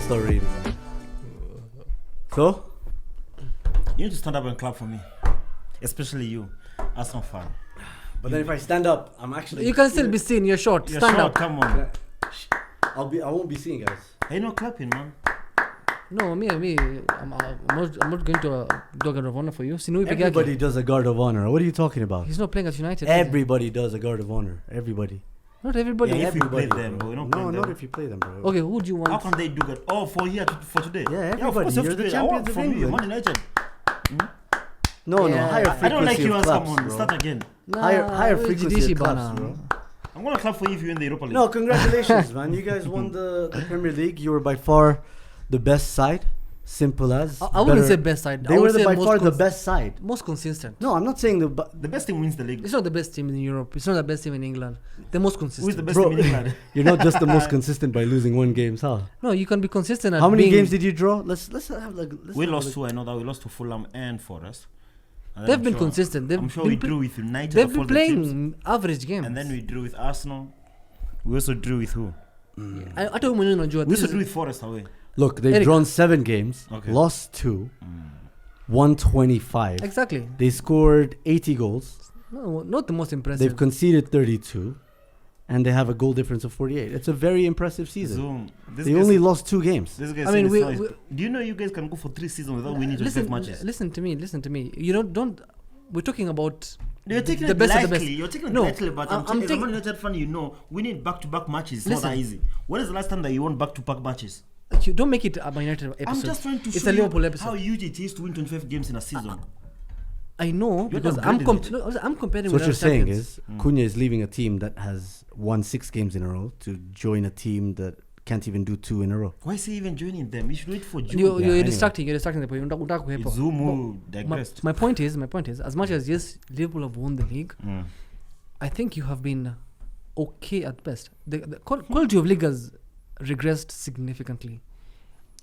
5-star rating. So? You need to stand up and clap for me. Especially you. Arsenal fan. But then if I stand up, I'm actually... You can still be seen. You're short. You're Stand short, up. come on. I won't be seeing guys. Hey, no clapping, man. No, I'm not going to do a guard of honor for you. Everybody does a guard of honor. What are you talking about? He's not playing at United. Everybody does a guard of honor. Everybody. Not everybody. Yeah, if you play Everybody, them, bro. but we don't No, play not them. if you play them, bro. Okay, who do you want? How can they do that? Oh, for today? Yeah, of everybody. course, you have You're to the do it. I champions want of from you, England. Man United. No, Yeah. higher frequency I don't like you of as claps, someone. bro. Start again. Higher frequency of claps, bro. I'm gonna clap for you if you win the Europa League. No, congratulations, man. You guys won the Premier League. You were by far the best side. Simple as. I wouldn't say best side. They were by far the best side. Most consistent. No, I'm not saying the The best team wins the league. It's not the best team in Europe. It's not the best team in England. The most consistent. Who is the best Bro, team in England? you're not just the most consistent by losing one game, huh? No, you can be consistent at How many being- games did you draw? Let's have like. We lost two. I know that we lost to Fulham and Forest. And then They've I'm been sure- consistent. I'm sure we drew with United. They've of been all the teams. playing average games. And then we drew with Arsenal. We also drew with who? I don't want to enjoy. We also drew with Forest away. Look, they've Eric. drawn 7 games, Okay. lost 2, won 25. Exactly. They scored 80 goals. No, not the most impressive. They've conceded 32, and they have a goal difference of 48. It's a very impressive season. Zoom. They only lost 2 games. This guy I mean, do you know you guys can go for 3 seasons without winning 25 matches? Listen to me. You don't. We're talking about. You're taking the it best of lightly. the best. You're taking it No, lightly, but I'm as a Man taking. United fan, you know, winning back-to-back matches is not Listen. that easy. When is the last time that you won back-to-back matches? You don't make it a Man United episode. I'm just trying to It's show a Liverpool you episode. how huge it is to win 25 games in a season. I know You're because downgrading I'm comparing. So with what you're other saying champions. is Cunha is leaving a team that has won 6 games in a row to join a team that can't even do 2 in a row. Why is he even joining them? You should wait for June. You're anyway. distracting. You're distracting the point. Unataka kuhepa. Zumu digressed. My point is, as much as yes, Liverpool have won the league, Mm. I think you have been okay at best. The quality of league has regressed significantly.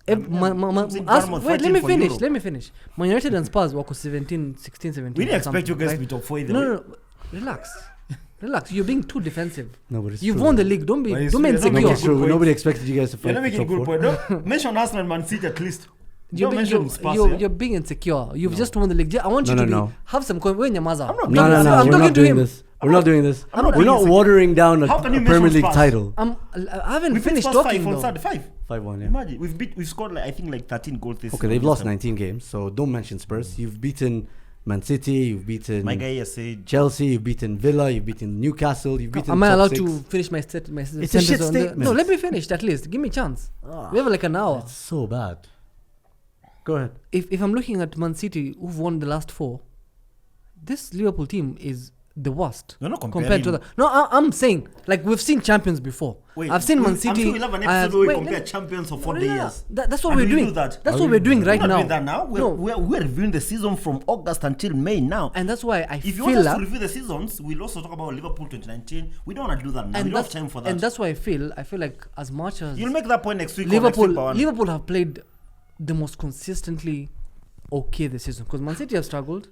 Seeing Bournemouth Wait, fighting for Europe. let me finish. Man United and Spurs were 16, 17. We didn't expect you something, guys right? to be top 4 either. No. Relax. You're being too defensive. No, but it's You've true. won the league. Don't be But it's insecure. true. No, You're but it's true. Good Nobody expected you guys to You're fight not for making top good 4. point. Don't mention Arsenal and Man City at least. You're Don't being, mention Spurs. you're being insecure. You've just won the league. I want you to have some coin. We're in Yamaza. I'm not No, I'm we're talking not to doing him. this. We're not doing this. I'm not We're doing not this. watering down a How can you Premier mention League Spurs? title. I haven't We finished Spurs talking on though. Saturday, 5. 5-1, yeah. Imagine we've scored like I think like 13 goals this Okay, season. they've lost 19 games, so don't mention Spurs. You've beaten Man City, you've beaten My guy has said Chelsea, you've beaten Villa, you've beaten Newcastle, you've beaten Am I top allowed 6. to finish my sentence? It's a shit on the- statement. No, let me finish at least. Give me a chance. We have like an hour. It's so bad. Go ahead. If I'm looking at Man City, who've won the last 4, this Liverpool team is the worst You're not compared to comparing- the. No, I'm saying like we've seen champions before. Wait, I've seen Man I'm City. sure we'll have an I have- episode where we wait, compare let me- champions of 4 No, years. That's what And we're we doing. do that. That's what we're doing right We're not now. doing that now. No. We're reviewing the season from August until May now. And that's why I If you feel want us that. to review the seasons, we'll also talk about Liverpool 2019. We don't want to do that now. And We don't have that's, time for that. and that's why I feel like as much as You'll make that point next week. or next week, Pawan. Liverpool have played the most consistently okay this season because Man City have struggled.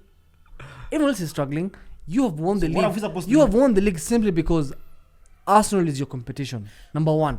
Everyone else is struggling. You have won the what are we league. supposed to You do? have won the league simply because Arsenal is your competition. Number 1.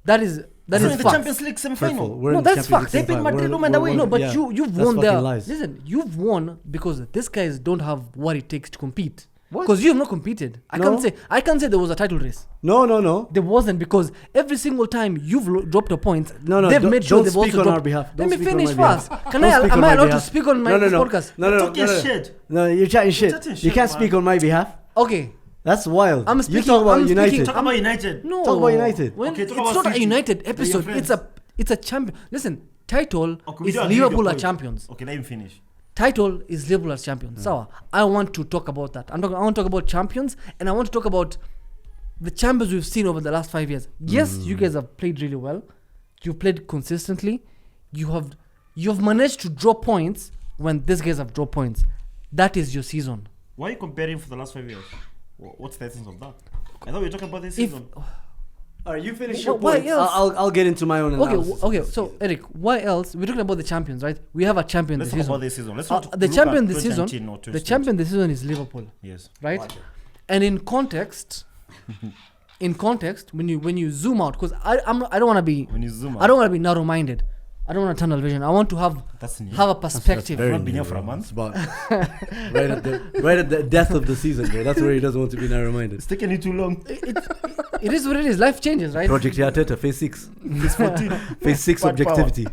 That is So in the fact. Champions League semi-final. We're No, in the that's Champions facts. League They beat semi-final. Madrid We're- home and away. we're- No, but yeah, you've that's won fucking there. lies. Listen, you've won because these guys don't have what it takes to compete. What? Because you have not competed. I No. can't say there was a title race. No. There wasn't because every single time you've dropped a point, No, they've don't- made sure don't they've speak also on dropped. our behalf. Let Don't me speak on finish my first. behalf. Am Don't speak on I my allowed to behalf. speak on my No. this podcast? No. Talking shit. No, you're chatting shit. chatting You shit, can't man. speak on my behalf. Okay. That's wild. I'm You speaking- talk about I'm United. speaking- Talk about United. No. Talk about United. Okay, It's talk about not a City. United They're your episode. friends. It's a champion. Listen, title Okay, we is don't agree with your Liverpool are point. champions. Okay, let him finish. Title is Liverpool as champions. So I want to talk about that. I want to talk about champions, and I want to talk about the champions we've seen over the last 5 years. Yes, you guys have played really well. You've played consistently. You've managed to draw points when these guys have drawn points. That is your season. Why are you comparing for the last 5 years? What's the essence of that? I thought we were talking about this If season. All right, you finish your points. I'll get into my own analysis. Okay. So Eric, why else? We're talking about the champions, right? We have a champion Let's this talk season. about this season. Let's not The look champion at this season. 2019 or The 2020. champion this season is Liverpool, Yes. right? And in context, in context, when you zoom out, because I don't want to be When you zoom out. I don't want to be narrow-minded. I don't want a tunnel vision. I want to have That's new. a perspective. I've not been here for a month. It's about right at the death of the season, bro. That's where he doesn't want to be narrow-minded. It's taking you too long. It is what it is. Life changes, right? Project Arteta, phase 6. It's 14. Phase 6 Bad power. objectivity.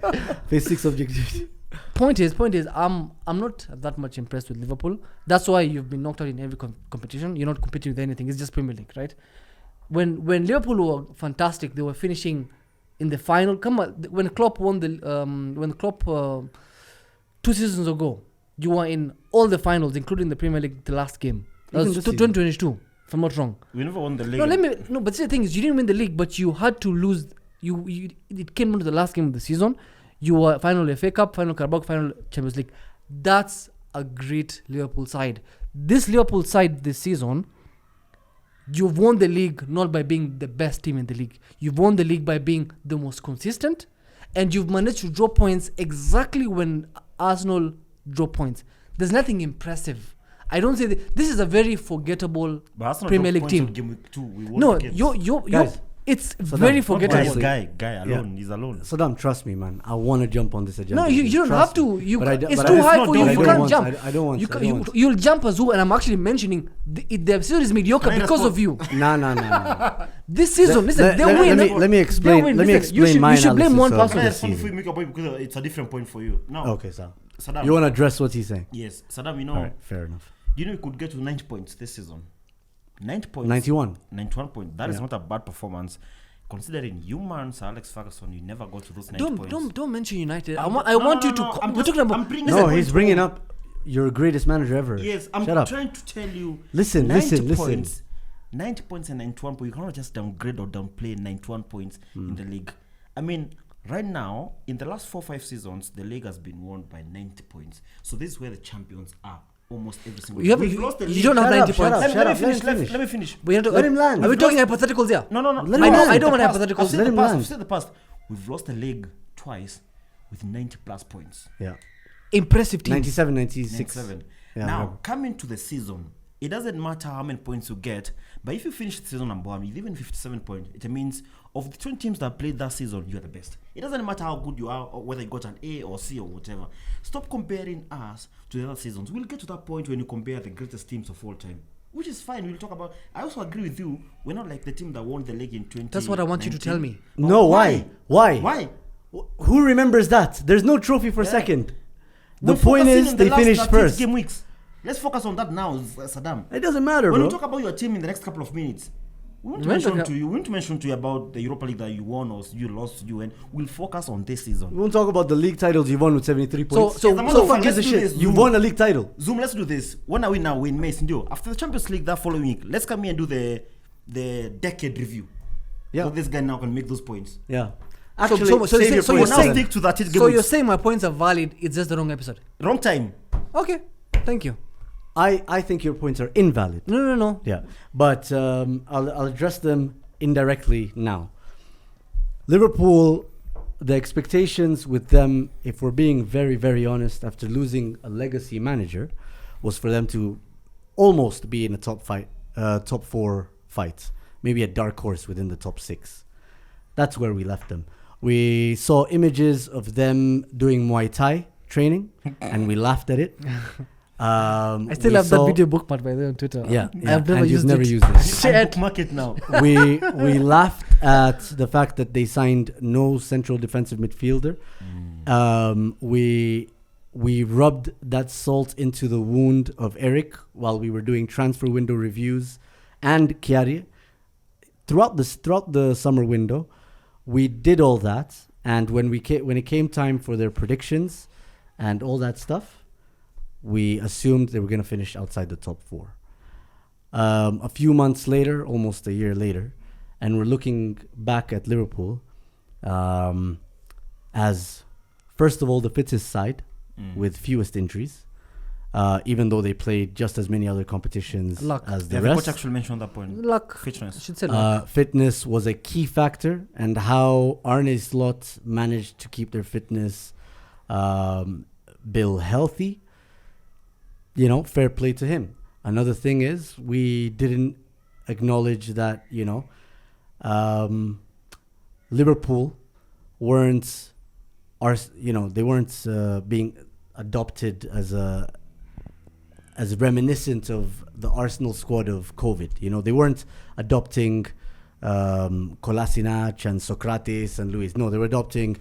Phase 6 objectivity. Point is, I'm not that much impressed with Liverpool. That's why you've been knocked out in every competition. You're not competing with anything. It's just Premier League, right? When Liverpool were fantastic, they were finishing in the final. Come on, when Klopp won when Klopp 2 seasons ago, you were in all the finals, including the Premier League, the last game. That Even was this season. 2022, if I'm not wrong. We never won the league. But the thing is, you didn't win the league, but you had to lose. It came down to the last game of the season. You were final FA Cup, final Carabao, final Champions League. That's a great Liverpool side. This Liverpool side this season, you've won the league not by being the best team in the league. You've won the league by being the most consistent, and you've managed to draw points exactly when Arsenal draw points. There's nothing impressive. I don't say this is a very forgettable But Arsenal Premier dropped League points on team. Game week 2. We won No, the games. you're Guys, it's so very then- forgettable. Honestly, Guy alone. He's alone. Saddam, trust me, man. I want to jump on this agenda. No, you don't Trust have to. me. You But I ca- don't- it's but too I- high not for doing you. it. You I can't want- jump. I don't want. You I ca- don't you, want. you'll jump as well, and I'm actually mentioning the episode is mediocre Can I because respond? of you. Nah. This season, listen, they win. Let me explain. They win. Let me Listen, you explain should- my you should blame analysis one of person. Can I the respond before season. you make a point because it's a different point for you? Now, Okay, sir. Saddam. You want to address what he's saying? Yes, Saddam. You know, All right, fair enough. you know, you could get to 90 points this season. 90 points. 91. 91 points. That is Yeah. not a bad performance, considering you, man, Sir Alex Ferguson, you never got to those 90 points. Don't mention United. I I'm- want no, want no, you to. no, I'm We're just- talking about. I'm bringing listen, No, the he's point bringing home. up your greatest manager ever. Yes, I'm Shut up. trying to tell you. Listen, 90 listen. points, 90 points and 91 points. You cannot just downgrade or downplay 91 points in the league. I mean, right now, in the last 4-5 seasons, the league has been won by 90 points. So this is where the champions are almost every single You have- We've you- lost the you league. don't have Shut 90 up, shut points. up, Let shut me up, finish. let him finish. Let me finish. We have to, Let him land. Are we We've talking hypotheticals here? No. Let him I land. don't want I've hypotheticals. said Let the him past. land. I've said the past. We've lost the league twice with 90 plus points. Yeah. Impressive teams. 97, 96. 97. Yeah, Now, whatever. coming to the season, it doesn't matter how many points you get, but if you finish the season number 1 with even 57 points, it means of the 20 teams that played that season, you are the best. It doesn't matter how good you are or whether you got an A or C or whatever. Stop comparing us to the other seasons. We'll get to that point when you compare the greatest teams of all time, which is fine. We'll talk about. I also agree with you. We're not like the team that won the league in 20. That's what I want you to tell me. No, why? Why? Why? Who remembers that? There's no trophy for second. The We're point focusing is on the they last finished 38 first. Game weeks. Let's focus on that now, Saddam. It doesn't matter, When bro. we talk about your team in the next couple of minutes, we want to When mention talk- to you. We want to mention to you about the Europa League that you won or you lost. You and we'll focus on this We season. won't talk about the league titles you won with 73 points. So- Yes, I'm so not- fuck gives a let's do shit. this. You Zoom. won a league title. Zoom, let's do this. When are we now? We're in May, Sindio. After the Champions League that following week, let's come here and do the decade review. Yeah. So this guy now can make those points. Yeah. So- Actually, so save you're your so We'll you're points now saying- then. stick to that. So you're saying my points are valid, it's just the wrong episode. Wrong time. Okay, thank you. I think your points are invalid. No. Yeah, but I'll address them indirectly now. Liverpool, the expectations with them, if we're being very, very honest, after losing a legacy manager, was for them to almost be in a top 4 fight, maybe a dark horse within the top 6. That's where we left them. We saw images of them doing Muay Thai training, and we laughed at it. I still we have that saw- video bookmarked by the on Twitter. Yeah, I've never and used you've never it. used this. Shit. Bookmark it now. we laughed at the fact that they signed no central defensive midfielder. We rubbed that salt into the wound of Eric while we were doing transfer window reviews and Chiari. Throughout the summer window, we did all that, and when it came time for their predictions and all that stuff, we assumed they were going to finish outside the top 4. A few months later, almost a year later, and we're looking back at Liverpool as, first of all, the fittest side with fewest injuries, even though they played just as many other competitions Luck. as the Yeah, the coach rest. actually mentioned that point. Luck. Fitness. I should say luck. Fitness was a key factor, and how Arne Slot managed to keep their fitness bill healthy, fair play to him. Another thing is we didn't acknowledge that, Liverpool weren't, they weren't being adopted as reminiscent of the Arsenal squad of COVID. They weren't adopting Kolasinac and Socrates and Luis. No, they were adopting,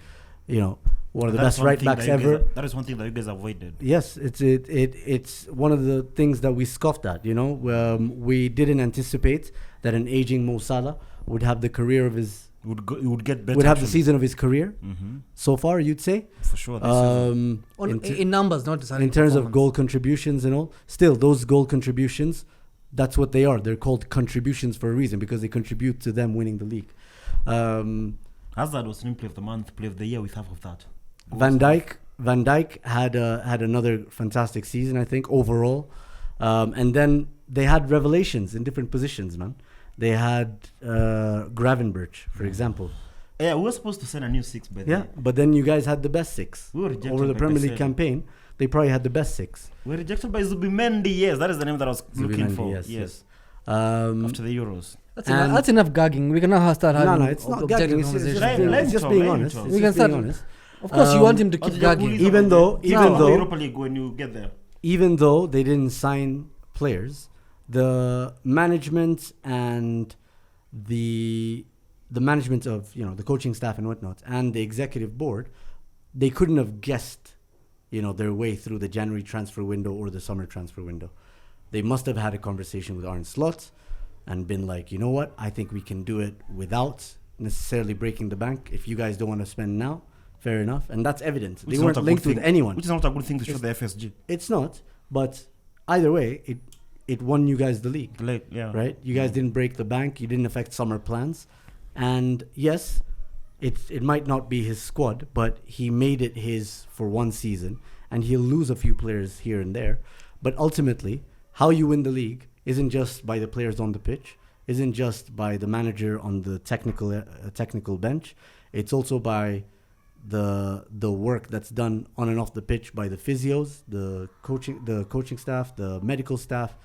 one of the best right backs ever. That is one thing that you guys avoided. Yes, it's one of the things that we scoffed at. We didn't anticipate that an aging Mo Salah would have the career of his would get better. Would have the season of his career. Mm-hmm. So far, you'd say for sure. In numbers, not in terms of goal contributions and all. Still, those goal contributions, that's what they are. They're called contributions for a reason because they contribute to them winning the league. Hazard was named Player of the Month, Player of the Year with half of that. Van Dijk had another fantastic season, I think, overall. And then they had revelations in different positions, man. They had Gravenberch, for example. Yeah, we were supposed to send a new 6, but then you guys had the best 6. We were rejected over the by Premier League Pesel. Campaign. They probably had the best 6. We were rejected by Zubimendi. Yes, that is the name that I was looking Zubimendi, for. yes. After the Euros. That's enough gagging. We can now start having No, it's not objective gagging. conversations. It's just being honest. We can start. Of course, you want him to keep gagging. Even though Europa League when you get there. Even though they didn't sign players, the management and the management of the coaching staff and whatnot and the executive board, they couldn't have guessed their way through the January transfer window or the summer transfer window. They must have had a conversation with Arne Slot and been like, you know what, I think we can do it without necessarily breaking the bank. If you guys don't want to spend now, fair enough. And that's evident. They weren't linked with anyone. Which is not a good thing to show the FSG. It's not, but either way, it won you guys the league. Right? You guys didn't break the bank. You didn't affect summer plans. And yes, it might not be his squad, but he made it his for one season. And he'll lose a few players here and there. But ultimately, how you win the league isn't just by the players on the pitch, isn't just by the manager on the technical bench. It's also by the work that's done on and off the pitch by the physios, the coaching staff, the medical staff,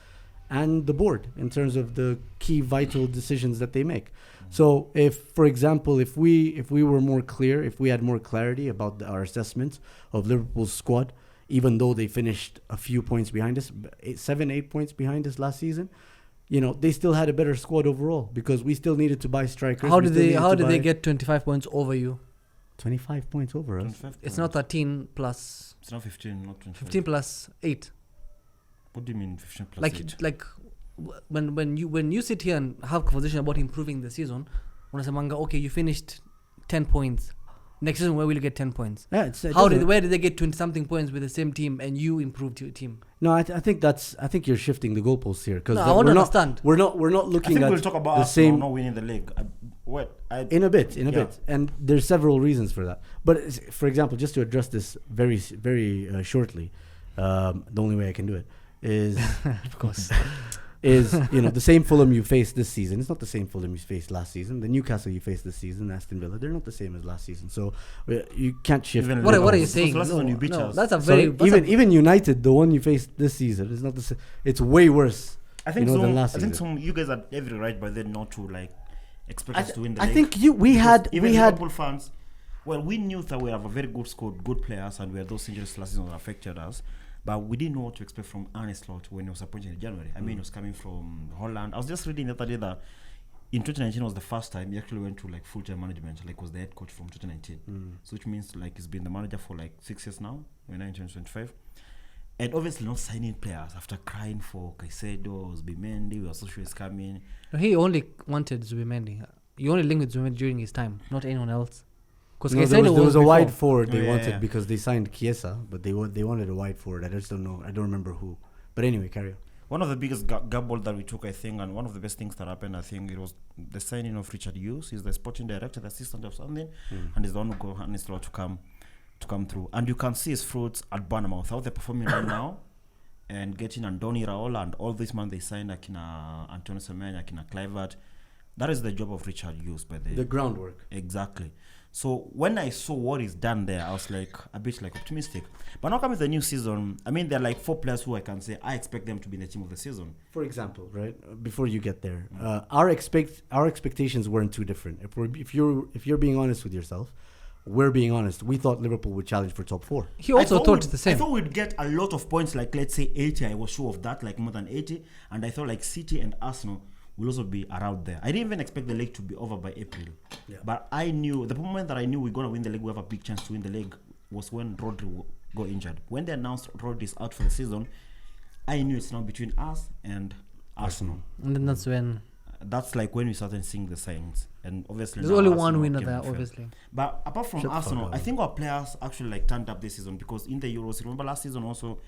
and the board in terms of the key vital decisions that they make. So if, for example, if we were more clear, if we had more clarity about our assessment of Liverpool's squad, even though they finished a few points behind us, 7-8 points behind us last season, they still had a better squad overall because we still needed to buy strikers. How did they get 25 points over you? 25 points over us. It's not 13 plus. It's not 15, not 25. 15 plus 8. What do you mean 15 plus 8? Like when you sit here and have conversation about improving the season, when I say manga, okay, you finished 10 points. Next season, where will you get 10 points? Yeah, where did they get 20 something points with the same team and you improved your team? No, I think you're shifting the goalposts here because I want to understand. We're not looking I think at we'll talk about the Arsenal same not winning the league. In a bit, and there's several reasons for that. But for example, just to address this very, very shortly, the only way I can do it is, of course, is the same Fulham you faced this season. It's not the same Fulham you faced last season. The Newcastle you faced this season, Aston Villa, they're not the same as last season. So you can't shift. What are you saying? No, that's a very even United, the one you faced this season, is not the same. It's way worse. I think than last I think season. you guys had every right by then not to expect us to win the league. I think we had Liverpool fans. Well, we knew that we have a very good squad, good players, and we had those injuries last season that affected us. But we didn't know what to expect from Arne Slot when he was appointed in January. I mean, he was coming from Holland. I was just reading the other day that in 2019 was the first time he actually went to full-time management, was the head coach from 2019. So which means he's been the manager for 6 years now. We're now in 2025. And obviously not signing players after crying for Caicedo, Zubimendi, we also is coming. He only wanted Zubimendi. You only linked with Zubimendi during his time, not anyone else. Because there was a wide forward they wanted because they signed Chiesa, but they wanted a wide forward. I just don't know. I don't remember who. But anyway, carry on. One of the biggest gamble that we took, I think, and one of the best things that happened, I think, it was the signing of Richard Hughes. He's the sporting director, the assistant of something, and he's the one who got Arne Slot to come through. And you can see his fruits at Bournemouth, how they're performing right now, and getting Andoni Raola and all this man they signed, Antonio Semenyo, Kluivert. That is the job of Richard Hughes, by the groundwork. Exactly. So when I saw what is done there, I was like a bit like optimistic. But now coming to the new season, I mean, there are like 4 players who I can say I expect them to be in the team of the season. For example, right? Before you get there, our expectations weren't too different. If you're being honest with yourself, we're being honest. We thought Liverpool would challenge for top 4. He also thought the same. I thought we'd get a lot of points, like let's say 80. I was sure of that, like more than 80. And I thought like City and Arsenal will also be around there. I didn't even expect the league to be over by April. Yeah. But I knew, the moment that I knew we're going to win the league, we have a big chance to win the league, was when Rodri got injured. When they announced Rodri's out for the season, I knew it's now between us and Arsenal. And then that's when... That's like when we started seeing the signs. And obviously... There's only one winner there, obviously. But apart from Arsenal, I think our players actually like turned up this season, because in the Euros, remember last season also,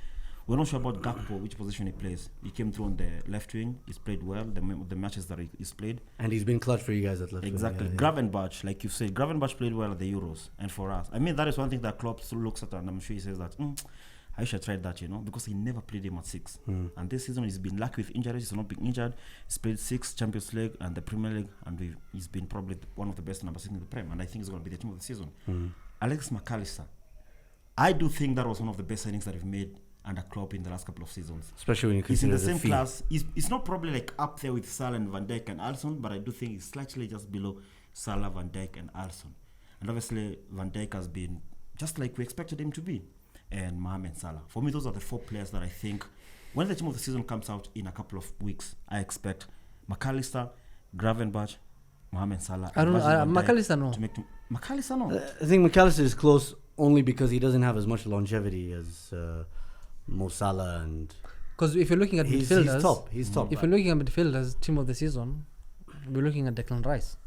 we're not sure about Gakpo, which position he plays. He came through on the left wing. He's played well, the matches that he's played. And he's been clutch for you guys at left wing. Exactly. Yeah. Gravenberch, like you said, Gravenberch played well at the Euros. And for us, I mean, that is one thing that Klopp still looks at, and I'm sure he says that, I should have tried that, because he never played him at 6. And this season he's been lucky with injuries. He's not been injured. He's played 6 Champions League and the Premier League, and he's been probably one of the best number 6 in the Prem. And I think he's going to be the team of the season. Alexis McAllister, I do think that was one of the best signings that we've made under Klopp in the last couple of seasons. Especially when you he's in consider the same fee. class. He's not probably like up there with Salah and Van Dijk and Alisson, but I do think he's slightly just below Salah, Van Dijk and Alisson. And obviously Van Dijk has been just like we expected him to be, and Mohamed Salah. For me, those are the 4 players that I think when the team of the season comes out in a couple of weeks, I expect McAllister, Gravenberch, Mohamed Salah. I don't know. McAllister no. McAllister no. I think McAllister is close only because he doesn't have as much longevity as Mo Salah, and because if you're looking at midfielders, he's top. If you're looking at midfielders, team of the season, we're looking at Declan Rice.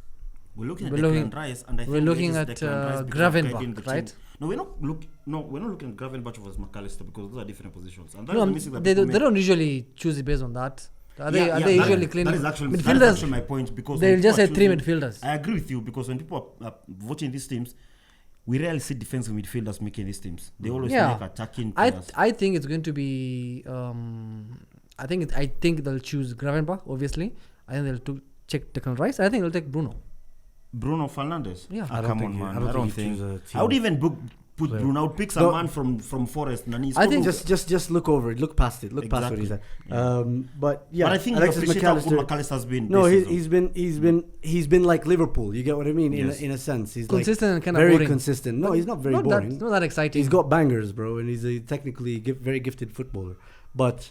We're looking at Declan Rice, and I think we're looking at Gravenberch, right? No, we're not looking at Gravenberch versus McAllister, because those are different positions. And they don't usually choose it based on that. Are they usually clean? That is actually my point, because they'll just say 3 midfielders. I agree with you, because when people are voting these teams, we rarely see defensive midfielders making these teams. They always make attacking players. I think it's going to be. I think they'll choose Gravenberch. Obviously, I think they'll check Declan Rice. I think they'll take Bruno Fernandes. Yeah, I don't think. I would even put Bruno. I would pick some man from Forest. I think just look over it, look past it, past what he said. But I think Alexis McAllister has been. No, he's been like Liverpool. You get what I mean? Yes. In a sense, he's consistent like and kind of very boring. consistent. No, he's not very boring. Not that exciting. He's got bangers, bro, and he's a technically very gifted footballer. But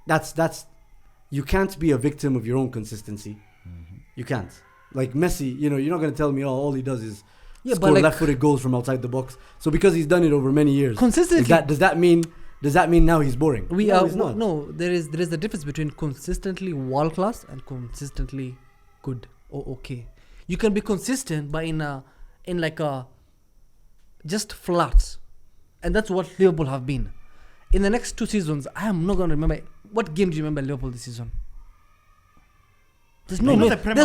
that's you can't be a victim of your own consistency. You can't. Like Messi, you're not going to tell me all he does is score left-footed goals from outside the box. So because he's done it over many years, consistently, does that mean now he's boring? He's not. No, there is the difference between consistently world class and consistently good or okay. You can be consistent, but in like a just flat, and that's what Liverpool have been. In the next 2 seasons, I am not going to remember what game do you remember Liverpool this season. There's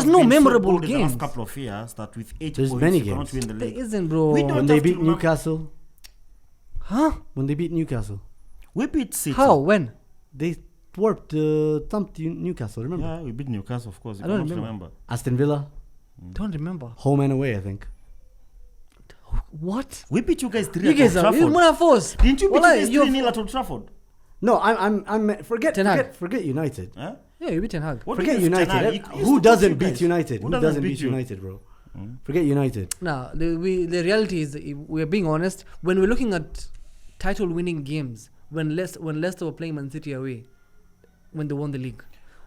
no memorable games. The last couple of years that with 8 there's points many you games. cannot win the league. There isn't, bro. When they beat Newcastle. Huh? When they beat Newcastle. We beat City. How? When? They thumped Newcastle, remember? Yeah, we beat Newcastle, of course. I don't remember. Aston Villa. Don't remember. Home and away, I think. What? We beat you guys 3 you at guys Old Trafford. Didn't you beat us 3-0 at Old Trafford? No, I'm forget United. Huh? Yeah, you beat Ten Hag. Forget United. Who doesn't beat United? Who doesn't beat United, bro? Forget United. Now, the reality is, we're being honest. When we're looking at title-winning games, when Leicester were playing Man City away, when they won the league.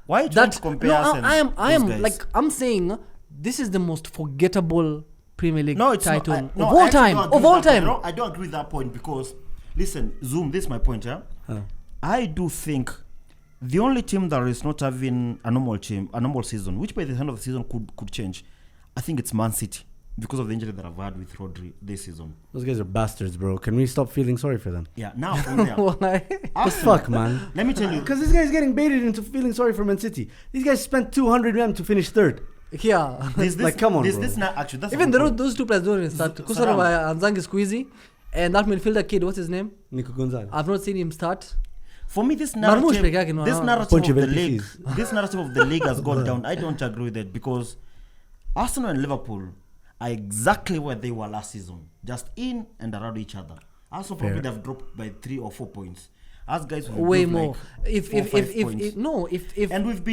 Why are you trying to compare us? I'm saying this is the most forgettable Premier League title of all time. I don't agree with that point, because listen, Zoom, this is my point, yeah? I do think the only team that is not having a normal season, which by the end of the season could change, I think it's Man City, because of the injury that I've had with Rodri this season. Those guys are bastards, bro. Can we stop feeling sorry for them? Yeah, now from there. What the fuck, man? Let me tell you. Because this guy's getting baited into feeling sorry for Man City. These guys spent 200 M to finish 3rd. Yeah. Come on, bro. This not actually. That's even those 2 players don't even start. Kusarova and Zangi Squeezy, and that midfielder kid, what's his name? Nico Gonzalez. I've not seen him start. For me, this narrative of the league has gone down. I don't agree with it, because Arsenal and Liverpool are exactly where they were last season, just in and around each other. Arsenal probably have dropped by 3 or 4 points. Us guys will way drop more. Like If 4 or 5 points. if And we've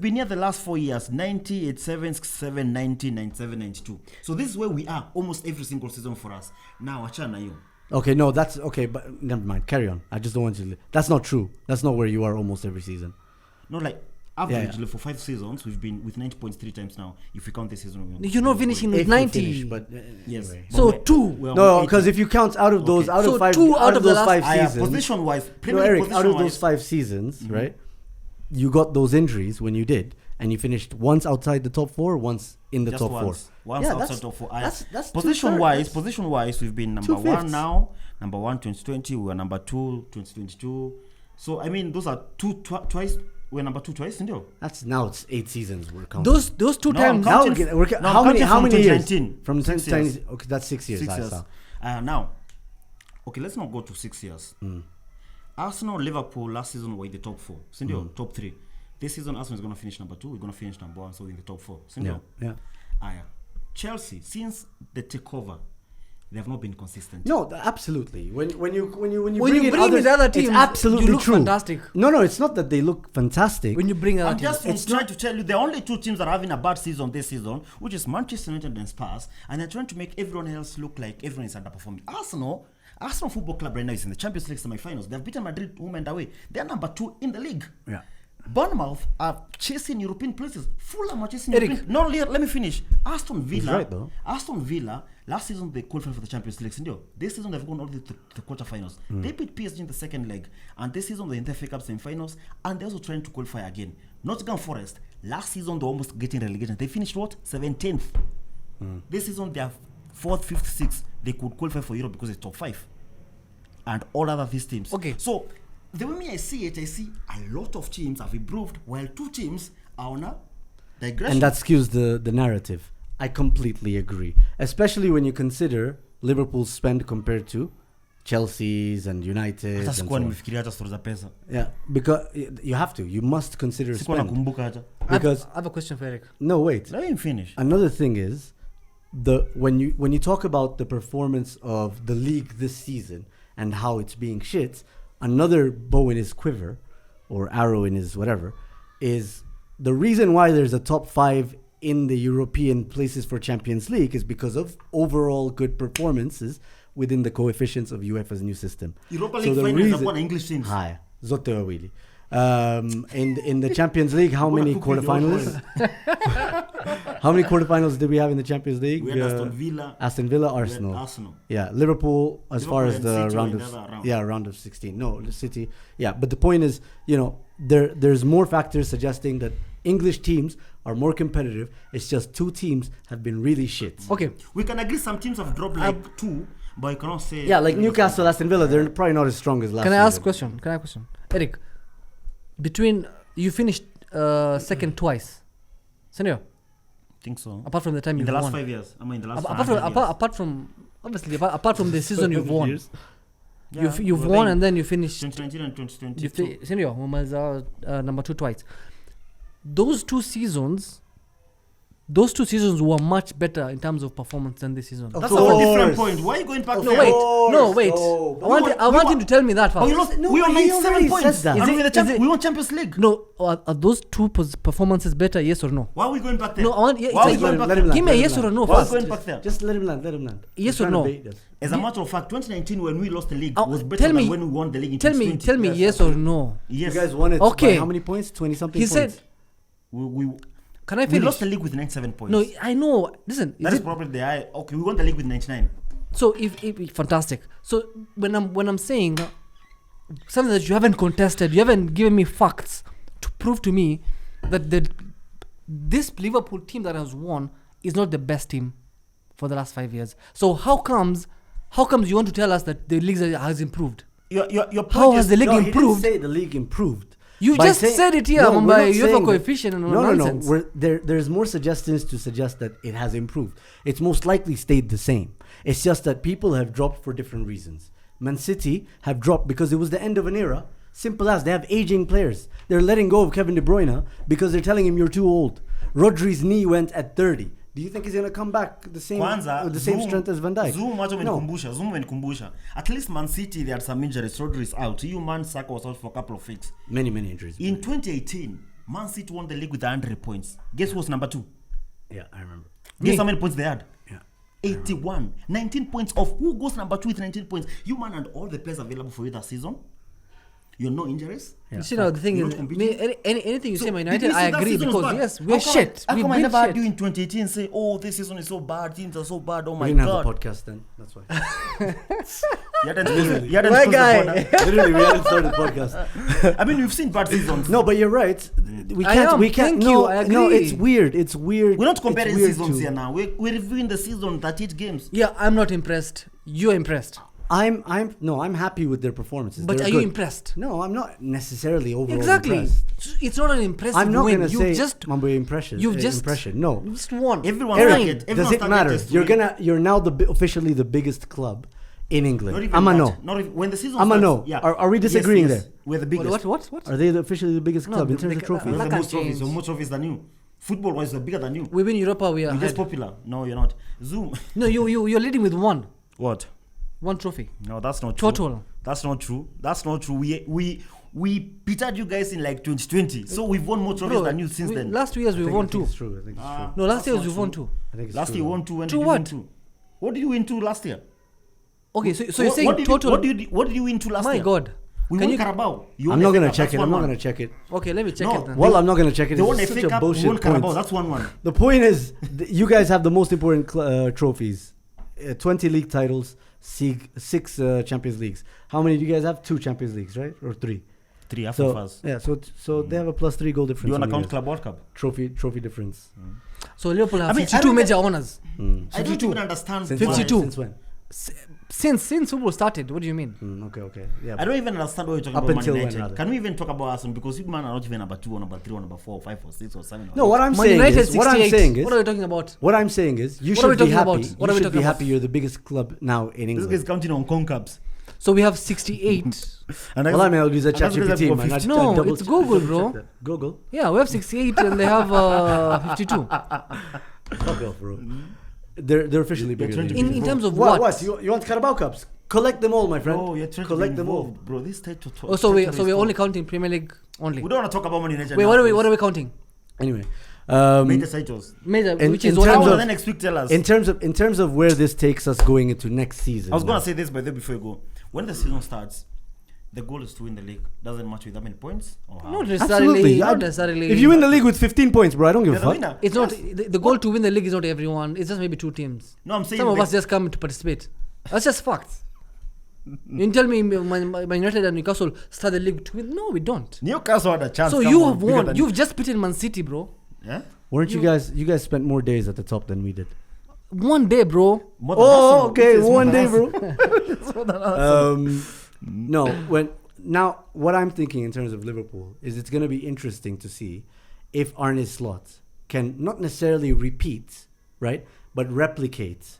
been here the last 4 years, 90, 87, 67, 90, 97, 92. So this is where we are almost every single season for us. Now, achana yo. Okay, no, that's okay, but never mind. Carry on. I just don't want you to. That's not true. That's not where you are almost every season. No, like averagely for 5 seasons, we've been with 90 points 3 times now. If we count this season, you're not finishing with If we 90. finish, but yes. anyway. So But two. we're No, on because 80. if you count out of those, Okay. out So of 5, two out of those last- 5 I seasons. position wise, No, Eric, out of those 5 seasons, right? You got those injuries when you did, and you finished once outside the top 4, once in the just top once 4. outside that's- top 4. that's Position 2/3. wise, we've been number 2/5. 1 now, number 1 2020, we were number 2 2022. So I mean, those are twice. We're number 2 twice, isn't it? That's now it's 8 seasons we're counting. Those two No, times. I'm Now counting no, how I'm many counting how from many years? 2019. From 6 10, years. okay, that's 6 years. 6 I years. saw. Now, okay, let's not go to 6 years. Arsenal, Liverpool last season were in the top 4. Sindio, top 3. This season, Arsenal is going to finish number 2. We're going to finish number 1, so in the top 4. Sindio. Yeah. Chelsea, since the takeover, they have not been consistent. No, absolutely. When you When bring you in bring others, in the other teams, it's absolutely you look true. fantastic. No, it's not that they look fantastic. When you bring other I'm teams. just trying to tell you, the only 2 teams that are having a bad season this season, which is Manchester United and Spurs, and they're trying to make everyone else look like everyone is underperforming. Arsenal Football Club right now is in the Champions League semi-finals. They've beaten Madrid home and away. They're number 2 in the league. Yeah. Bournemouth are chasing European places. Fulham are chasing Eric. European. No, let me finish. Aston Villa. right, though. Aston Villa. Last season they qualified for the Champions League. This season they've gone all the way to the quarterfinals. They beat PSG in the second leg, and this season they're in the FA Cup semi-finals, and they're also trying to qualify again. Nottingham Forest. Last season they're almost getting relegation. They finished what? 17th. This season they are 4th, 5th, 6th. They could qualify for Europe because it's top 5. And all other these teams. Okay. So the way I see it, I see a lot of teams have improved, while 2 teams are on a digression. And that skews the narrative. I completely agree. Especially when you consider Liverpool's spend compared to Chelsea's and United's hata and so sikuwa on. nimefikiria hata story za pesa. Yeah, because you have to. You must consider Sikuwa spend. nakumbuka hata. Because I have a question for Eric. no, wait. Let him finish. Another thing is when you talk about the performance of the league this season and how it's being shit, another bow in his quiver or arrow in his whatever is the reason why there's a top 5 in the European places for Champions League is because of overall good performances within the coefficients of UEFA's new system. Europa So League the finals reason- have won English teams. Haya, zote wawili. In the Champions League, how many quarterfinals? How many quarterfinals did we have in the Champions League? We had Aston Villa. Aston Villa, We had Arsenal. Arsenal. Yeah, Liverpool as far as Liverpool the and City round were of in the other round. round of 16. No, the City. Yeah, but the point is, there's more factors suggesting that English teams are more competitive. It's just 2 teams have been really shit. Okay. We can agree some teams have dropped like 2, but you cannot say. Yeah, like Newcastle, Aston Villa, they're probably not as strong as last Can I ask a season. question? Eric, between you finished second twice, Senor, I think so. apart from the time In you've the last won. 5 years. I mean, the last apart 5 from years. apart from obviously apart from the season you've won, Years. you've Yeah, won playing and then you finished. 2019 and 2022. Senor, umaliza number 2 twice. Those two seasons were much better in terms of performance than this season. Of That's course. a different point. Why are you going back Of there? No, wait. No, I want him to tell me that first. Oh, you lost. No, We won but he 97 already points. said that. And Is we it- won is it- we won Champions League. No, are those two performances better? Yes or no? Why are we going back there? No, I want. Yeah, Why are we it's going like, back let him there? land. give me a Let him yes or a land. no Why are we first. going back there? Just let him land. Yes He's or trying to no? bait us. As a matter of fact, 2019 when we lost the league was better tell than me- when we won the league in Tell 2020. me yes or no. Yes. You guys won it Okay. by how many points? 20 something He points. said, we "Can I we finish?" lost the league with 97 points. No, I know. Listen, that is probably the high. Okay, we won the league with 99. so if fantastic. So when I'm saying something that you haven't contested, you haven't given me facts to prove to me that this Liverpool team that has won is not the best team for the last 5 years. So how comes you want to tell us that the league has improved? Your point How is, has the league No, he didn't improved? say the league improved. You By just saying- said it here No, we're by not UEFA saying that- coefficient and nonsense. No. There's more suggestions to suggest that it has improved. It's most likely stayed the same. It's just that people have dropped for different reasons. Man City have dropped because it was the end of an era. Simple as. They have aging players. They're letting go of Kevin De Bruyne because they're telling him you're too old. Rodri's knee went at 30. Do you think he's gonna come back the same Kwanza, with the same strength as Van Dijk? Zoom No. umenikumbusha. At least Man City, they had some injuries. Rodri is out. You Man Saka was out for a couple of weeks. Many injuries. In 2018, Man City won the league with 100 points. Guess who was number 2? Yeah, I remember. Guess how many points they had? Yeah. 81. 19 points off. Who goes number 2 with 19 points? You man and all the players available for you that season. You have no injuries. Yeah. You see, now the thing You're is, not competing. anything you So, say, Man did United, you see I that agree season was because bad? yes, How we're come shit. How We come I been never had shit. you in 2018 and say, oh, this season is so bad, teams are so bad, oh We my didn't god. have a podcast then. That's why. You hadn't exposed- you hadn't My exposed the guy. pod. Literally, we hadn't started the podcast. I mean, we've seen bad seasons. No, but you're right. We I can't. am. We can't. Thank no, you. I no, agree. it's weird. It's weird. We're not comparing It's weird seasons to- here now. We're reviewing the season, 38 games. Yeah, I'm not impressed. You're impressed. I'm happy with their performances. But They're are you good. impressed? No, I'm not necessarily overall Exactly. impressed. It's not an impressive I'm not win. gonna You say just Mambo impression. you've just- impression. No, you just won. Everyone's Eric, target- does everyone's it target matter? is to win. You're now officially the biggest club in Not England. even I'm a that. no. Not even, when the season I'm a starts, no. yeah. Are we disagreeing there? We're the biggest. What? Are they officially the biggest No, club in they- terms they of ca- trophies? We're that the can't most trophies. change. More trophies than you. Football-wise, we're bigger than you. We win Europa. We are You're just ahead. popular. No, you're not. Zoom. No, you're leading with one What? trophy. No, that's not true. Total. That's not true. That's not true. We petered you guys in like 2020, so we've won more trophies Bro, than you since then. Last 2 years we I won think two. it's true. I think it's true. No, last That's year not we won true. two. I think it's Last true. year you won 2. When Two did you what? win 2? What did you win 2 last year? Okay, so you're saying what did total. what did you win 2 last My year? God. We Can won you- Carabao. You I'm won not FA gonna Cup, check that's it. I'm not 1-1. gonna check it. Okay, let me check No, it then. Well, I'm not gonna check it. They won It's FA such a Cup, we bullshit won Carabao. point. That's 1-1. The point is, you guys have the most important trophies: 20 league titles, 6 Champions Leagues. How many do you guys have? 2 Champions Leagues, right, or 3? 3 after So first. yeah, so they have a +3 goal difference. Do you want on to count guys. Club World Cup? Trophy difference? So Liverpool have I mean, I 52 don't major honors. I don't 52. even understand. Since why- when? 52. Since when? Since football started, what do you mean? Okay. Yeah. I don't even understand what you're talking Up about Man until when, United. rather? Can we even talk about Arsenal? Because you man are not even number 2 or number 3 or number 4 or 5 or 6 or 7 or No, 8. what I'm Man saying United is, what I'm 68. saying is, What are we talking about? what I'm saying is, you What are we should be talking happy. about? What are You we should talking be about? happy. You're the biggest club now in This England. guy's counting on concubs. So we have 68. And Well, I mean, I'll use a and that's because ChatGPT, I've got man. 50. No, Double it's check- Google, double bro. check that. Google. Yeah, we have 68 and they have 52. Fuck off, bro. They're officially You're bigger trying than to you. be In terms of What? what? You want Carabao Cups? Collect them all, my friend. Oh, you're trying Collect to be them all. involved, bro. This state to Oh, so we're only counting Premier League only. We don't want to talk about Man United. Wait, now, what are we counting? Anyway, Major titles. Major, in- which in is what terms How of- will the next week tell us? in terms of where this takes us going into next season. I was now. gonna say this by the way before you go. When the season starts, the goal is to win the league. Doesn't matter with that many points. Or how. Not Absolutely. necessarily. Yeah. Not necessarily. If you win the league with 15 points, bro, I don't give a You're the fuck. winner. It's not Yes. the goal to win the league is not everyone. It's just maybe 2 teams. No, I'm saying Some of the- us just come to participate. That's just facts. You tell me Man United and Newcastle start the league to win. No, we don't. Newcastle had a chance. So come you on, have bigger won. than- You've just beaten Man City, bro. Yeah. Weren't you guys? You guys spent more days at the top than we did. One day, bro. More than Oh, Arsenal. okay, It's more one than day, Arsenal. bro. No, now what I'm thinking in terms of Liverpool is it's going to be interesting to see if Arne Slot can not necessarily repeat, right, but replicate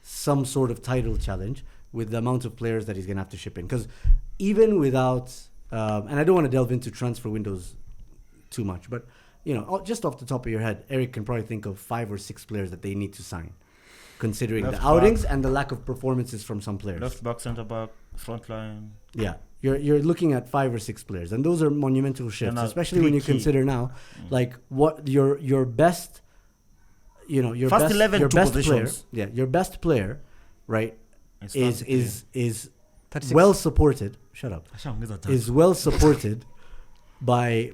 some sort of title challenge with the amount of players that he's going to have to ship in. Because even without, and I don't want to delve into transfer windows too much, but just off the top of your head, Eric can probably think of 5 or 6 players that they need to sign, considering Left the back. outings and the lack of performances from some players. Left back, centre back, front line. Yeah, you're looking at 5 or 6 players, and those are monumental shifts, not especially when you tricky. consider now, like what your best, your First best, 11 your two best positions. player, your best player, right, is 36. well supported. Shut up. Ashaongeza tatu. Is well supported by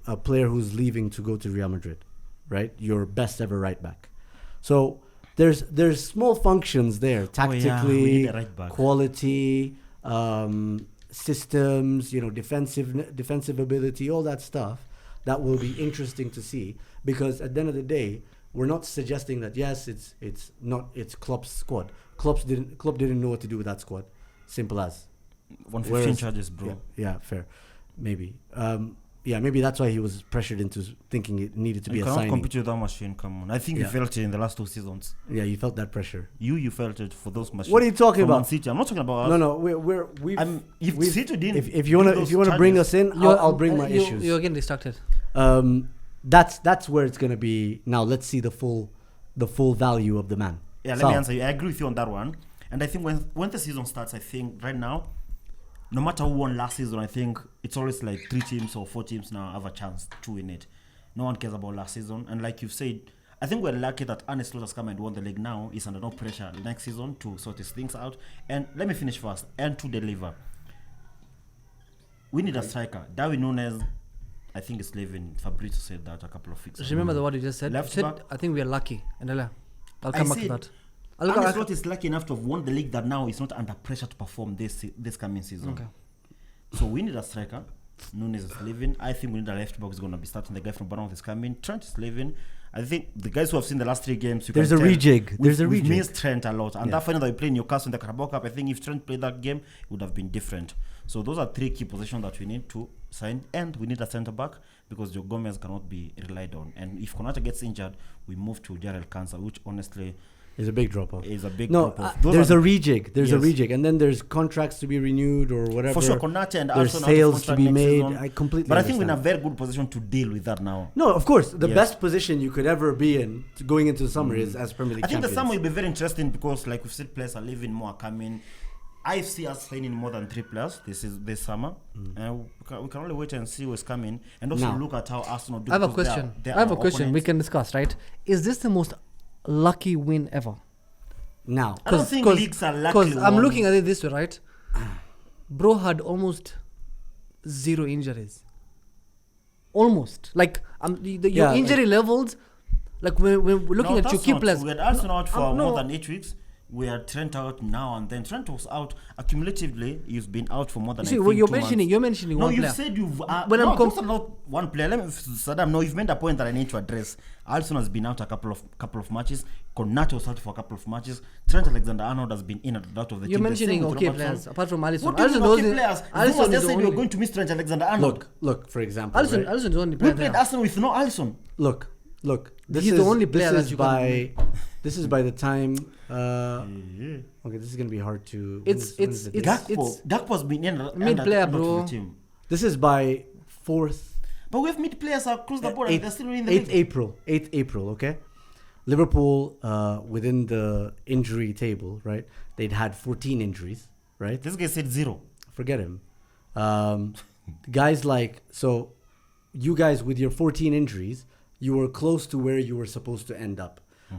a player who's leaving to go to Real Madrid, right? Your best ever right back. So there's small functions there, we tactically, need a right back. quality, systems, defensive ability, all that stuff that will be interesting to see, because at the end of the day, we're not suggesting that yes, it's Klopp's squad. Klopp didn't know what to do with that squad. Simple as. 115 Whereas- charges, bro. Yeah, fair. Maybe. Maybe that's why he was pressured into thinking it needed to be You a cannot signing. compete with that machine. Come on. I think you Yeah. felt it in the last 2 seasons. Yeah, you felt that pressure. You felt it for those machines. What are you talking For Man about? City. I'm not talking about us. No, we've. If we've- City didn't if you wanna bring us in, I'll bring my issues. You're again distracted. That's where it's gonna be. Now let's see the full the full value of the man. Yeah, let me answer you. I agree with you on that one. And I think when the season starts, I think right now, no matter who won last season, I think it's always like 3 teams or 4 teams now have a chance to win it. No one cares about last season. And like you've said, I think we're lucky that Arne Slot has come and won the league now. He's under no pressure next season to sort his things out. And let me finish first. And to deliver. We need a striker. Darwin Núñez, I think it's leaving. Fabrizio said that a couple of weeks ago. Remember the word you just said? Left You back. said, I think we are lucky. And I'll come back to that. Arne Slot is lucky enough to have won the league that now he's not under pressure to perform this coming season. Okay. So we need a striker. Núñez is leaving. I think we need a left back who's going to be starting. The guy from Bournemouth is coming. Trent is leaving. I think the guys who have seen the last 3 games, There's a rejig. We've missed Trent a lot. And that final that we played in Newcastle in the Carabao Cup, I think if Trent played that game, it would have been different. So those are 3 key positions that we need to sign. And we need a centre back because Joe Gomez cannot be relied on. And if Konate gets injured, we move to Jarrell Cancer, which honestly is a big drop off. There's a rejig. There's a rejig, and then there's contracts to be renewed or whatever. For sure, Konate and there's Alson sales to be made. Season. I completely. But I think we're in a very good position to deal with that now. No, of course, the best position you could ever be in going into the summer is as Premier League. I think champions. the summer will be very interesting because, like we've said, players are leaving, more are coming. I see us signing more than 3 players this summer, and we can only wait and see what's coming, and also look at how Arsenal do. I have a question. I have a question we can discuss. Right? Is this the most lucky win ever? Now, I don't think leagues are lucky. Because I'm looking at it this way, right? Bro had almost 0 injuries. Almost. Like your injury levels. Like when we're looking at your key players. We had Arsenal out for more than 8 weeks. We had Trent out now and then. Trent was out accumulatively. He's been out for more than. See, well, you're mentioning one player. No, you said you've. When no, I'm not one player. Let me, Saddam. No, you've made a point that I need to address. Alisson has been out a couple of matches. Konate was out for a couple of matches. Trent Alexander-Arnold has been in and out of the team. You're mentioning okay players apart from Alisson. What do you mean okay players? Alisson just said you were going to miss Trent Alexander-Arnold. Look. For example, Alisson is the only player. We played Arsenal with no Alisson. Look. He's the only player that you can. This is by the time. Okay, this is gonna be hard to. It's Gakpo's been in mid player, bro. The team. This is by 4th. But we have mid players across the board. And they're still in the 8th April. Okay, Liverpool within the injury table, right? They'd had 14 injuries, right? This guy said 0. Forget him. Guys like so, you guys with your 14 injuries, you were close to where you were supposed to end up.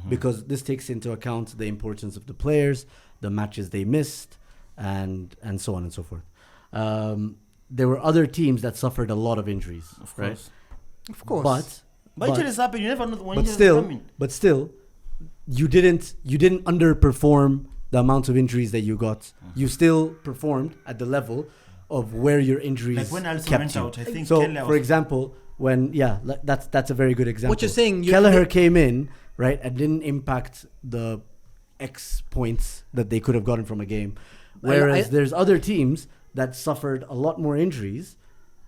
Because this takes into account the importance of the players, the matches they missed, and so on and so forth. There were other teams that suffered a lot of injuries, right? Of course. But injuries happen. You never know when injuries are coming. But still, you didn't underperform the amount of injuries that you got. You still performed at the level of where your injuries like when Alisson kept went you. out, I think. So, for example, that's a very good example. What you're saying, Kelleher came in, right, and didn't impact the X points that they could have gotten from a game. Whereas there's other teams that suffered a lot more injuries,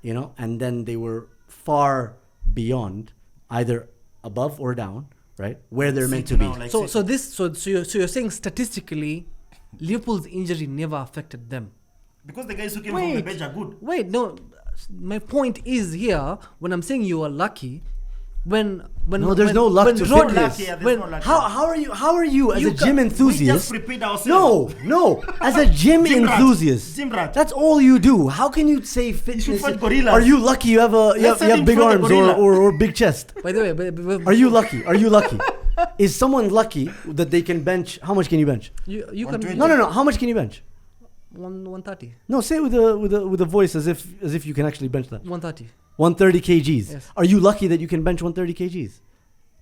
and then they were far beyond either above or down, right, where they're meant to be. So you're saying statistically, Liverpool's injury never affected them. Because the guys who came from the bench are good. Wait, no. My point is here, when I'm saying you are lucky, there's no luck to fitness. How are you as a gym enthusiast? We just prepared ourselves. No. As a gym enthusiast, that's all you do. How can you say fitness? Are you lucky you have big arms or big chest? By the way, are you lucky? Is someone lucky that they can bench? How much can you bench? You can. No. How much can you bench? 130. No, say it with a voice as if you can actually bench that. 130. 130 kgs. Yes. Are you lucky that you can bench 130 kgs?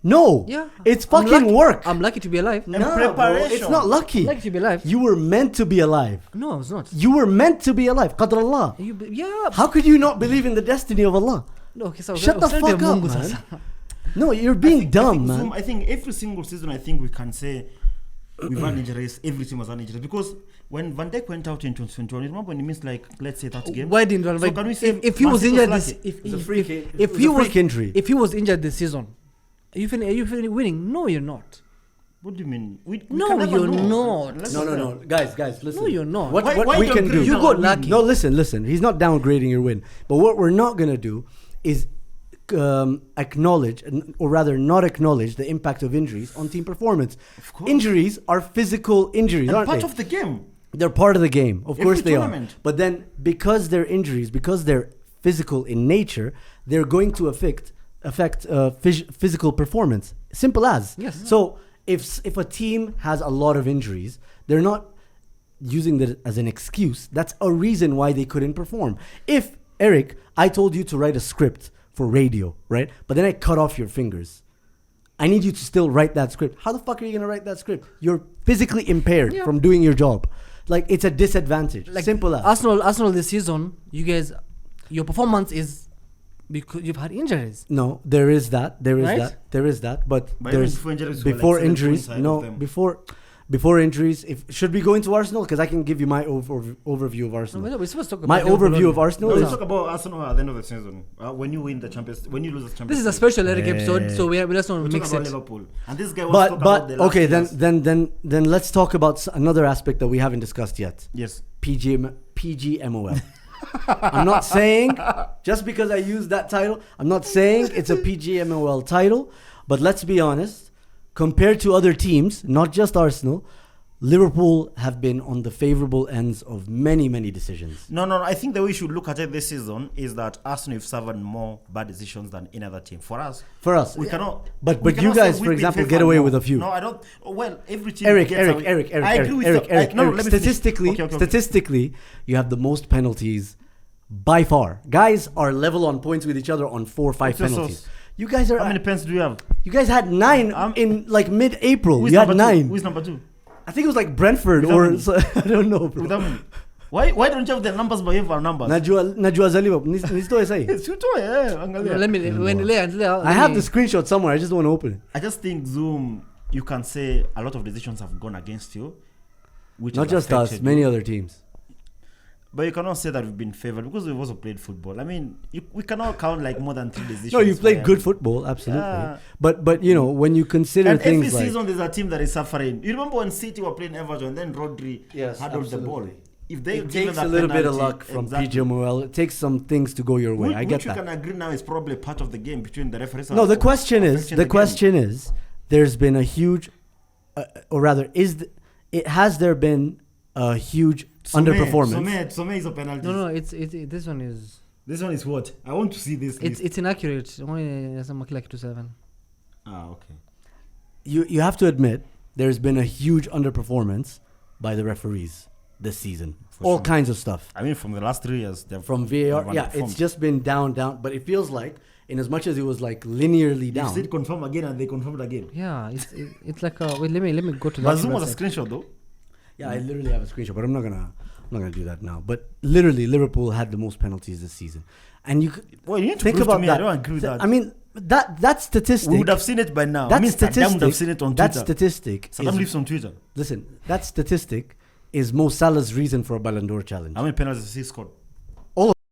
No. Yeah. It's fucking work. I'm lucky to be alive. No, preparation. Bro, it's not lucky. I'm lucky to be alive. You were meant to be alive. No, I was not. You were meant to be alive. Qadr Allah. Yeah. How could you not believe in the destiny of Allah? No, okay, so shut the fuck up, man. No, you're being dumb, man. I think every single season, we can say we've had injuries. Every team has had injuries because when Van Dijk went out in 2021, remember when he missed let's say 30 games? Why didn't Van Dijk? So can we say if he was injured if he was injured this season, are you feeling winning? No, you're not. What do you mean? No, you're not. No. Guys, listen. No, you're not. What we can do? You got lucky. No, listen. He's not downgrading your win. But what we're not gonna do is acknowledge, or rather not acknowledge, the impact of injuries on team performance. Of course. Injuries are physical injuries, And aren't part they? of the game. They're part of the game. Of Every course they tournament. are. But then because they're injuries, because they're physical in nature, they're going to affect physical performance. Simple as. Yes. So if a team has a lot of injuries, they're not using that as an excuse. That's a reason why they couldn't perform. If, Eric, I told you to write a script for radio, right? But then I cut off your fingers. I need you to still write that script. How the fuck are you going to write that script? You're physically impaired from doing your job. Like, it's a disadvantage. Like Simple as. Arsenal this season, you guys, your performance is because you've had injuries. No, there is that. There is Right? that. There is that. But But there's even before injuries, we were like before 7 injuries. points ahead No, of them. before injuries. If should we go into Arsenal? Because I can give you my overview of Arsenal. We're supposed to talk My about Liverpool overview only. of Arsenal No, is let's talk about Arsenal at the end of the season. When you win the Champions, when you lose the Champions. This is a League. special Eric episode, so we just We're want to talking mix about it. Liverpool, and this guy wants to talk about the but last okay, years. then let's talk about another aspect that we haven't discussed yet. Yes. PGMOL. I'm not saying just because I use that title, I'm not saying it's a PGMOL title, but let's be honest, compared to other teams, not just Arsenal, Liverpool have been on the favorable ends of many decisions. No. I think the way we should look at it this season is that Arsenal have suffered more bad decisions than any other team. For us, We cannot. But we you cannot guys, say for we've been example, favored get away more. with a few. No, I don't. Well, every team. Eric, gets away. I agree with Eric. let me finish. Statistically, Okay. statistically, you have the most penalties by far. Guys are level on points with each other on 4 or 5 What's your penalties. source? You guys are. How many pens do you have? You guys had 9 in like mid-April. Who's You had number 9. Two? Who's number 2? I think it was like Brentford Without or me. so, I don't know, bro. Without me. Why don't you have the numbers by your numbers? Najua Zaliwa. Nisto say. It's you too, yeah. Let me I have the screenshot somewhere. I just don't want to open it. I just think Zoom, you can say a lot of decisions have gone against you, which Not has just us, affected many you. other teams. But you cannot say that we've been favored because we've also played football. I mean, we cannot count like more than 3 decisions. No, you played where- good football, absolutely. Yeah. But you know, when you consider And every things like season there's a team that is suffering. You remember when City were playing Everton and then Rodri Yes, had all the absolutely. ball. If they it given takes that a little bit of penalty, luck from exactly. PGMOL. It takes some things to go your way. I get which that. you can agree now is probably part of the game between the referees. No, the and question is, affecting the game. question is, there's been a huge, or rather, has there been a huge underperformance? Some is a penalty. No, it's this one is This one is what? I want to see this. it's inaccurate. Only like 2-7. Okay. You have to admit there's been a huge underperformance by the referees this season. For All sure. kinds of stuff I mean, from the last 3 years, they've from VAR. they've Yeah, it's underperformed. just been down. But it feels like, in as much as it was like linearly You down. said confirm again and they confirmed again. Yeah, it's like wait, let me go to that. But Zoom was a website. screenshot though. Yeah, I literally have a screenshot, but I'm not gonna do that now. But literally, Liverpool had the most penalties this season, and you Well, you need to think prove about to me. that. I don't agree with that. I mean, that statistic. We would have seen it by now. That I mean, Saddam would have statistic. seen it on That Twitter. statistic. Saddam is- lives on Twitter. Listen, that statistic is Mo Salah's reason for a Ballon d'Or challenge. How many penalties has he scored?